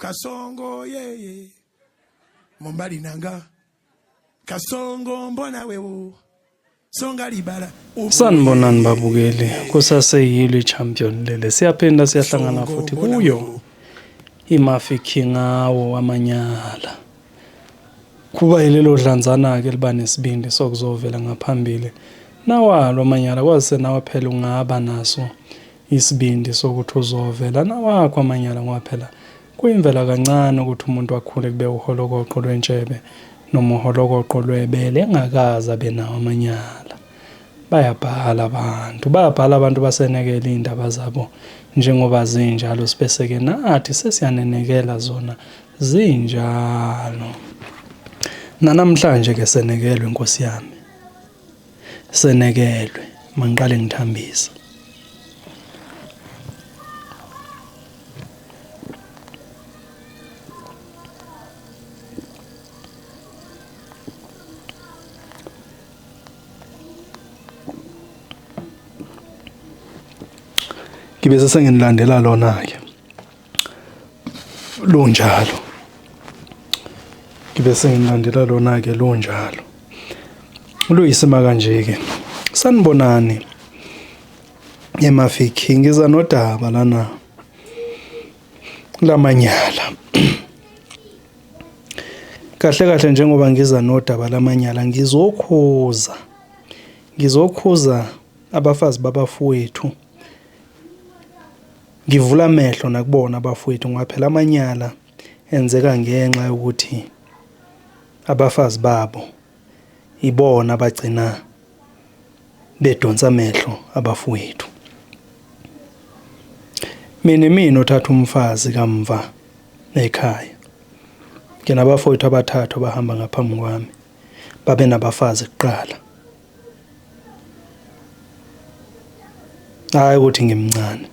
kasongo ye mombali nanga kasongo mbona wewo songa libala. Sanibonani babukeli, kusaseyilo i-champion lele. Siyaphinda siyahlangana futhi kuyo iMurphy King awo amanyala. Kuba yilelo dlanzana ke liba nesibindi sokuzovela ngaphambili. Nawalo amanyala kwase nawe phela ungaba naso isibindi sokuthi uzovela nawakho amanyala ngoba phela kuyimvela kancane ukuthi umuntu akhule kube uholokoqo lwentshebe noma uholokoqo lwebele engakaza benawo amanyala. Bayabhala abantu basenekela indaba zabo njengoba zinjalo sibeseke nathi sesiyanenekela zona zinjalo. Namhlanje ke senekelwe Nkosi yami. Senekelwe mangiqale ngithambisa. Ngibe senginilandela lona ke lunjalo. Ngibe senginilandela lona ke lunjalo. Luyisima kanje ke. Sanibonani eMurphy King ngiza nodaba lana lamanyala. Kahle njengoba ngiza nodaba lamanyala ngizokhuza abafazi babafowethu. Ngivula amehlo nakubona abafowethu ngoba phela amanyala enzeka ngenxa yokuthi abafazi babo ibona bagcina bedonsa amehlo abafowethu. Mina uthatha umfazi kamva ekhaya. Nginabafowethu abathathu bahamba ngaphambi kwami. Babe nabafazi kuqala. Hayi ukuthi ngimncane.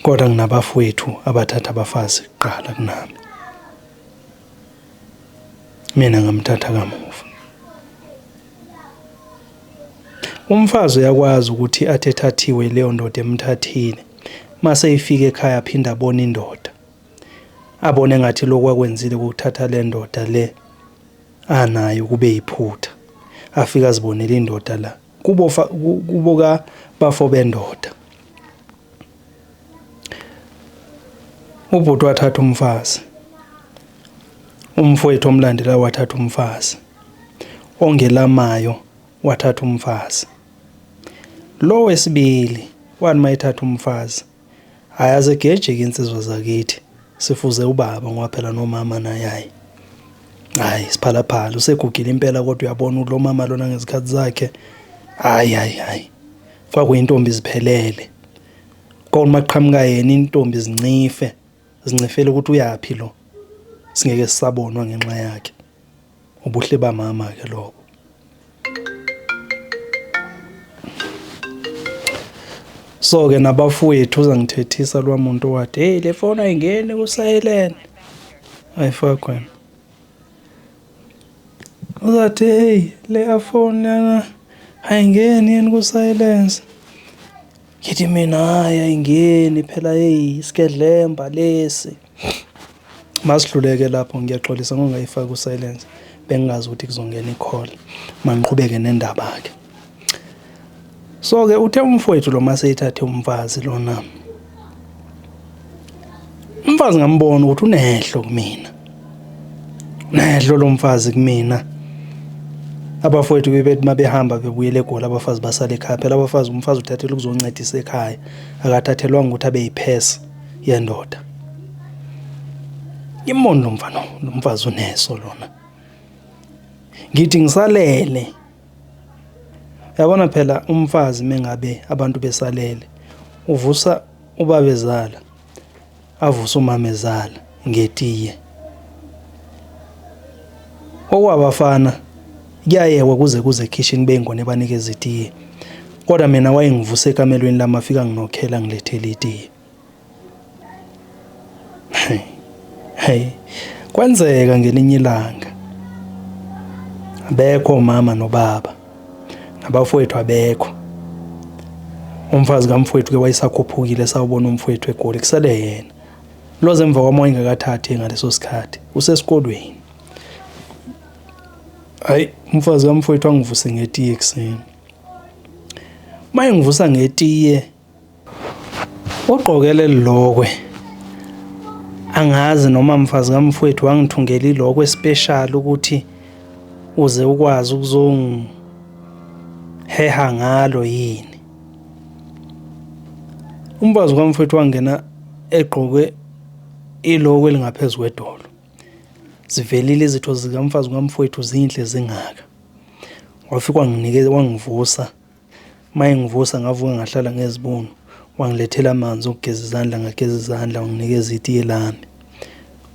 Kodwa nginabafowethu abathatha abafazi kuqala kunami. Mina ngamthatha kamuva. Umfazi uyakwazi ukuthi athethathiwe leyo ndoda emthathile. Mase ifika ekhaya aphinda abone indoda. Abone ngathi lokho akwenzile ukuthatha le ndoda le anayo kube yiphutha. Afika azibonela indoda la. Kuboka bafo bendoda. Ubhuti wathatha umfazi. Umfowethu omlandela wathatha umfazi. Ongelamayo wathatha umfazi. Lo wesibili wani mayithatha umfazi. Ayaze gejeke insizwa zakithi. Sifuze ubaba ngoba phela nomama naye. Hayi siphalaphala usegugile impela kodwa uyabona lo mama lona ngezikhathi zakhe. Hayi. Kwakuyintombi iziphelele. Kodwa maqhamuka yena intombi zincifele ukuthi uyaphila lo. Singeke sisabonwa ngenxa yakhe. Ubuhle bamama ke lokho. So ke nabafowethu uzangithethisa lo muntu wathi hey le phone ayingeni ku silent. Ayifakwe. Uzathi hey le phone yana ayingeni yini ku silence. Ngithi mina hayi ayingeni phela hey isikedlemba lesi. Masidluleke lapho ngiyaxolisa ngongayifaka ku silence. Bengazi ukuthi kuzongena i-call. Mangiqhubeke nendaba yakhe. So ke uthe umfowethu lo maseyithathe umfazi lona. Umfazi ngambona ukuthi unehlo kumina. Nehlo lomfazi kumina. Abafowethu bebethi mabehamba bebuyele eGoli abafazi basale ekhaya. Phela umfazi uthathele ukuzoncedisa ekhaya. Akathathelwanga ukuthi abe yiphesa yendoda. Ngimona lo mfazi uneso lona. Ngithi ngisalele. Yabona phela umfazi mengabe abantu besalele uvusa ubabezala avusa umamezala ngetiye. Okwabafana kuyayewa kuze kitchen bengone banikeza itiye. Kodwa mina wayengivuse ekamelweni lami afika nginokhela ngilethele itiye. Hey kwenzeka ngelinye ilanga. Abekho mama nobaba. Abafowethu abekho. Umfazi kamfowethu ke wayesakhuphukile sawubona umfowethu eGoli kusale yena. loze emva kwama ingakathathi ngaleso sikhathi usesikolweni. Hayi umfazi kamfowethu angivuse ngetiye ekseni. Maye ngivusa ngetiye ugqokele lokwe. Angazi noma mfazi kamfowethu wangithungela ilokwe special ukuthi uze ukwazi ukuzongiheha ngalo yini. Umfazi kamfowethu wangena egqoke ilokwe lingaphezulu kwedolo. Zivelile izitho zikamfazi kamfowethu zinhle zingaka. Wafika wangivusa. Maye ngivusa ngavuka ngahlala ngezibunu. Wangilethela amanzi okugeza izandla, ngageza izandla, wanginikeza itiye lami.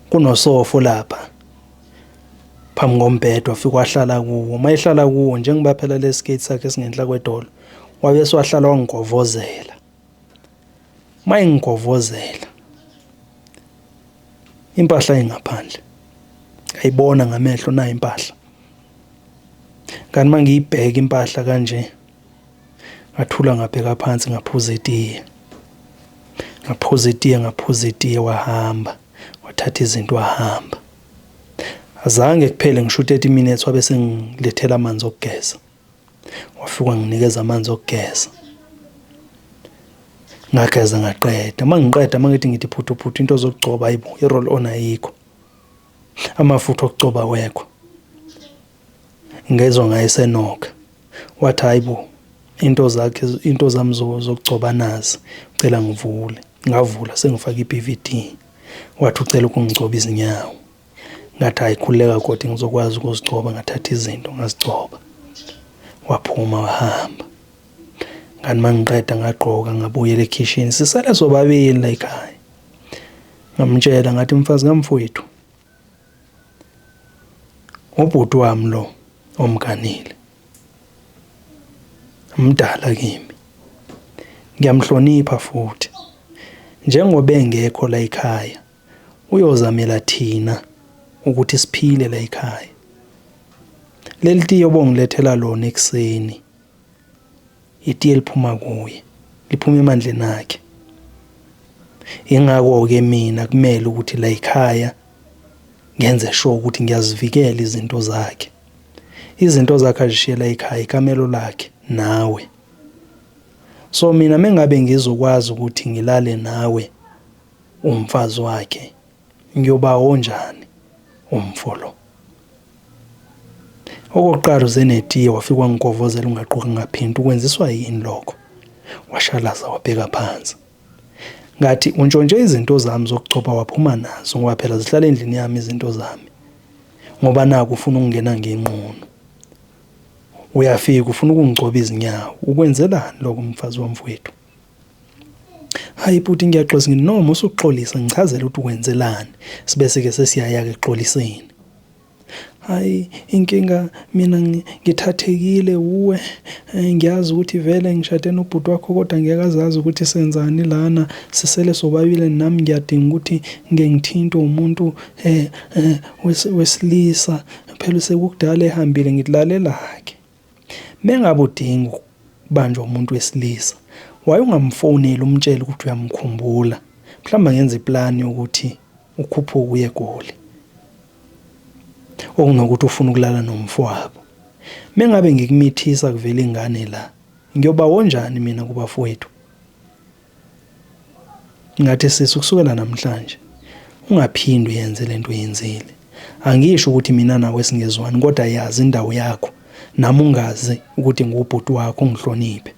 Kunosofo lapha phambi kombhede, wafika wahlala kuwo. Mayehlala kuwo njengoba phela le skate sakhe singenhla kwedolo, wabe wahlala wangigovozela. Maye ngigovozela impahla engaphandle ayibona ngamehlo na impahla. Kanti mangiyibheka impahla kanje ngathula ngabheka phansi ngaphuza itiye. Ngaphuza itiye wahamba. Wathatha izinto wahamba. Azange kuphele ngisho 30 minutes wabe sengilethela amanzi okugeza. Wafika nginikeza amanzi okugeza. Ngageza ngaqeda. Mangiqeda mangithi phuthu into zokugcoba hayibo i-roll on ayikho. Amafutha okugcoba wekho. Ngezwe ngayisenoka. Wathi hayibo into zami zokugcoba nazi ucela ngivule. Ngavula sengifaka iPVD. Wathi ucela ukungigcoba izinyawo. Ngathi ayikhuleka kodwa ngizokwazi ukuzigcoba. Ngathatha izinto ngazigcoba. Waphuma wahamba. Kanti mangiqeda ngagqoka ngabuyela ekitchen. Sisale sobabili la ekhaya. Ngamtshela ngathi mfazi kamfowethu, ubhuti wami lo omganile mdala kimi. Ngiyamhlonipha futhi. Njengoba engekho la ekhaya, uyozamela thina ukuthi siphile la ekhaya. Leli tiye obongilethela lona ekseni, itiye liphuma kuye, liphuma emandleni akhe. Ingakho-ke mina kumele ukuthi la ekhaya ngenze sure ukuthi ngiyazivikela izinto zakhe. Izinto zakhe azishiyela ekhaya, ikamelo lakhe nawe. So mina mengabe ngizokwazi ukuthi ngilale nawe umfazi wakhe, ngiyoba onjani umfolo. Okokuqala uzenetiye wafika wangigovozela ungaqoqi ngaphinda. Ukwenziswa yini lokho? Washalaza wabheka phansi. Ngathi untshontshe izinto zami zokugcoba waphuma nazo ngoba phela zihlala endlini yami izinto zami. Ngoba naku ufuna ukungena ngenqono. Uyafika ufuna ukungigcoba izinyawo. Ukwenzelani lokho mfazi wamfowethu? Hayi bhuti ngiyaxolisa noma usuxolisa ngichazela ukuthi ukwenzelani. Sibese ke sesiyaya ke xoliseni. Hayi inkinga mina ngithathekile uwe. Ngiyazi ukuthi vele ngishade nobhuti wakho kodwa ngiyakazazi ukuthi senzani lana. Sisele sobabili nami ngiyadinga ukuthi ngengithinto umuntu wesilisa. Phela sekukudala ehambile ngidlalela ke. Mengabe udinga ukubanjwa umuntu wesilisa, waye ungamfonela umtshela ukuthi uyamkhumbula. Mhlawumbe ngenza iplan ukuthi ukhuphuke uye eGoli. Okunokuthi ufuna ukulala nomfowabo. Mengabe ngikumithisa kuvela ingane la, ngiyoba wonjani mina kubafowethu? Ngathi sisi kusukela namhlanje ungaphindi uyenze lento oyenzile. Angisho ukuthi mina nawe singezwani kodwa yazi indawo yakho. Nami ungazi ukuthi ngubhuti wakho ungihloniphe.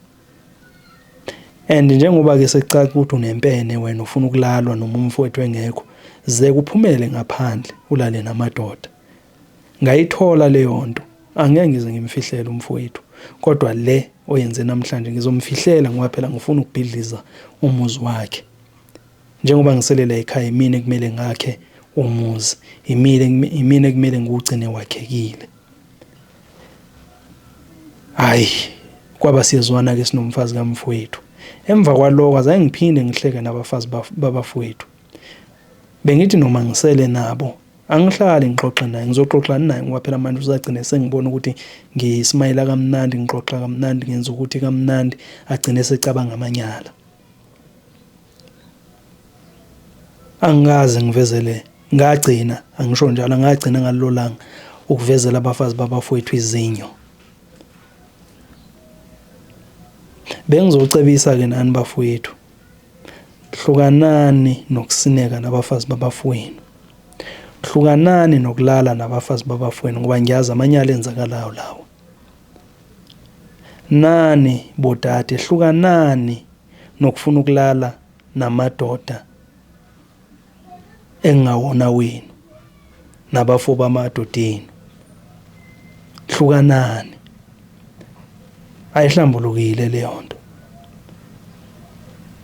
And njengoba ke sekucaca ukuthi unempene wena ufuna ukulalwa noma umfowethu engekho, ze kuphumele ngaphandle ulale namadoda. Ngayithola leyo nto. Angeke ngize ngimfihlele umfowethu. Kodwa le oyenze namhlanje ngizomfihlela ngoba phela ngifuna ukubhidliza umuzi wakhe. Njengoba ngiselela ekhaya imini ekumele ngakhe umuzi. Imini ekumele ngugcine wakhekile. Hayi kwaba siyezwana ke sinomfazi kamfowethu. Emva kwaloko azange ngiphinde ngihleke nabafazi babafowethu. Bengithi noma ngisele nabo angihlali ngixoxe naye, ngizoxoxa naye ngoba phela manje uzagcina sengibona ukuthi ngismayila kamnandi, ngixoxa kamnandi, ngenza ukuthi kamnandi, agcine secabanga amanyala. angikaze ngivezele, ngagcina, angisho njalo, ngagcina ngalolanga ukuvezela abafazi babafowethu izinyo. Bengizocebisa-ke nani bafowethu, hlukanani nokusineka nabafazi babafowenu, hlukanani nokulala nabafazi babafowenu, ngoba ngiyazi amanyala enzakalayo lawo. Nani bodade, hlukanani nokufuna ukulala namadoda engawona wenu, nabafo bamadodeni, hlukanani. Ayihlambulukile leyo nto.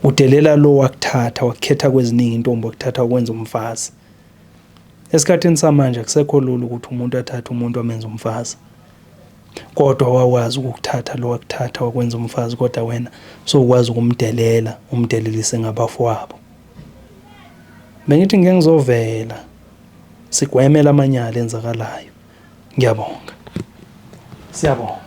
Udelela lo wakuthatha, wakukhetha kweziningi intombi, wakuthatha ukwenza umfazi. Esikhathini samanje akusekho lula ukuthi umuntu athathe umuntu amenze umfazi, kodwa wawazi ukukuthatha lo wakuthatha wakwenza umfazi, kodwa wena sowukwazi ukumdelela, umdelelise ngabafowabo. Bengithi ngeke ngizovela sigwemela amanyala enzakalayo. Ngiyabonga. Siyabonga.